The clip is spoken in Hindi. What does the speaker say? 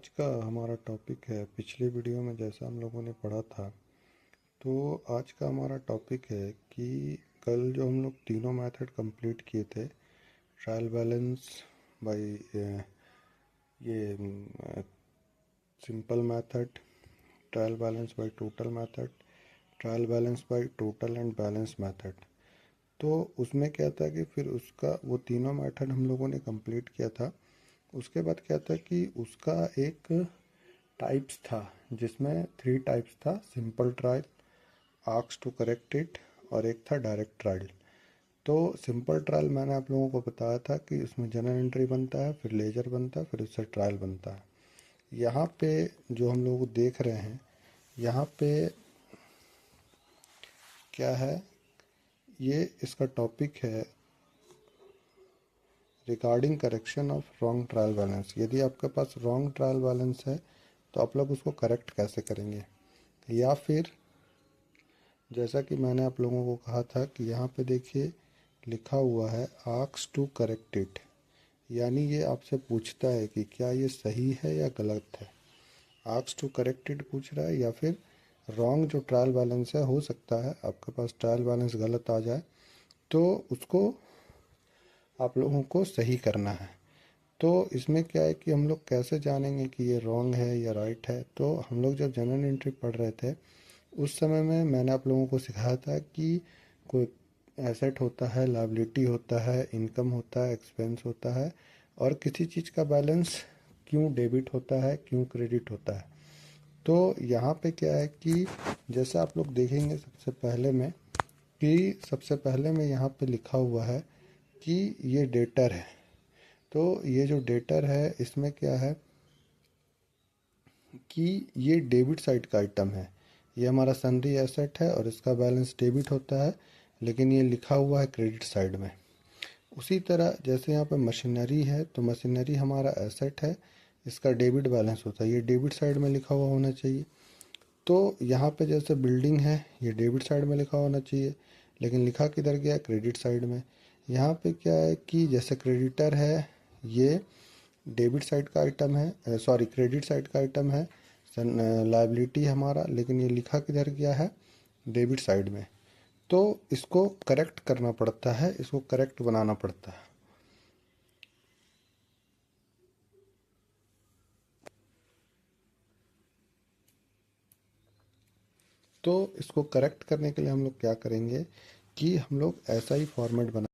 आज का हमारा टॉपिक है, पिछले वीडियो में जैसा हम लोगों ने पढ़ा था, तो आज का हमारा टॉपिक है कि कल जो हम लोग तीनों मेथड कंप्लीट किए थे, ट्रायल बैलेंस बाय ये simple method, trial balance by total method, trial balance by total and balance method. तो उसमें क्या था कि फिर उसका वो तीनों मेथड हम लोगों ने कंप्लीट किया था। उसके बाद क्या था कि उसका एक टाइप्स था, जिसमें 3 टाइप्स था, simple trial, ask to correct it और एक था डायरेक्ट ट्रायल। तो सिंपल ट्रायल मैंने आप लोगों को बताया था कि उसमें जनरल एंट्री बनता है, फिर लेजर बनता है, फिर उससे ट्रायल बनता है। यहाँ पे जो हम लोग देख रहे हैं, यहाँ पे क्या है, ये इसका टॉपिक है regarding correction of wrong trial balance. यदि आपके पास रॉन्ग ट्रायल बैलेंस है तो आप लोग उसको करेक्ट कैसे करेंगे, या फिर जैसा कि मैंने आप लोगों को कहा था कि यहाँ पे देखिए लिखा हुआ है आस्क टू करेक्ट इट, यानी ये आपसे पूछता है कि क्या ये सही है या गलत है। आस्क टू करेक्ट इट पूछ रहा है, या फिर रॉन्ग जो ट्रायल बैलेंस है, हो सकता है आपके पास ट्रायल बैलेंस गलत आ जाए, तो उसको आप लोगों को सही करना है। तो इसमें क्या है कि हम लोग कैसे जानेंगे कि ये रॉन्ग है या राइट है। तो हम लोग जब जनरल एंट्री पढ़ रहे थे उस समय में मैंने आप लोगों को सिखाया था कि कोई एसेट होता है, लायबिलिटी होता है, इनकम होता है, एक्सपेंस होता है, और किसी चीज़ का बैलेंस क्यों डेबिट होता है, क्यों क्रेडिट होता है। तो यहाँ पे क्या है कि जैसे आप लोग देखेंगे सबसे पहले में यहाँ पे लिखा हुआ है कि ये डेटर है। तो ये जो डेटर है इसमें क्या है कि ये डेबिट साइड का आइटम है, ये हमारा सनरी एसेट है और इसका बैलेंस डेबिट होता है, लेकिन ये लिखा हुआ है क्रेडिट साइड में। उसी तरह जैसे यहाँ पे मशीनरी है, तो मशीनरी हमारा एसेट है, इसका डेबिट बैलेंस होता है, ये डेबिट साइड में लिखा हुआ होना चाहिए। तो यहाँ पे जैसे बिल्डिंग है, ये डेबिट साइड में लिखा होना चाहिए, लेकिन लिखा किधर गया, क्रेडिट साइड में। यहाँ पे क्या है कि जैसे क्रेडिटर है, ये डेबिट साइड का आइटम है, सॉरी क्रेडिट साइड का आइटम है, लायबिलिटी हमारा, लेकिन ये लिखा किधर गया है, डेबिट साइड में। तो इसको करेक्ट करना पड़ता है, इसको करेक्ट बनाना पड़ता है। तो इसको करेक्ट करने के लिए हम लोग क्या करेंगे कि हम लोग ऐसा ही फॉर्मेट बना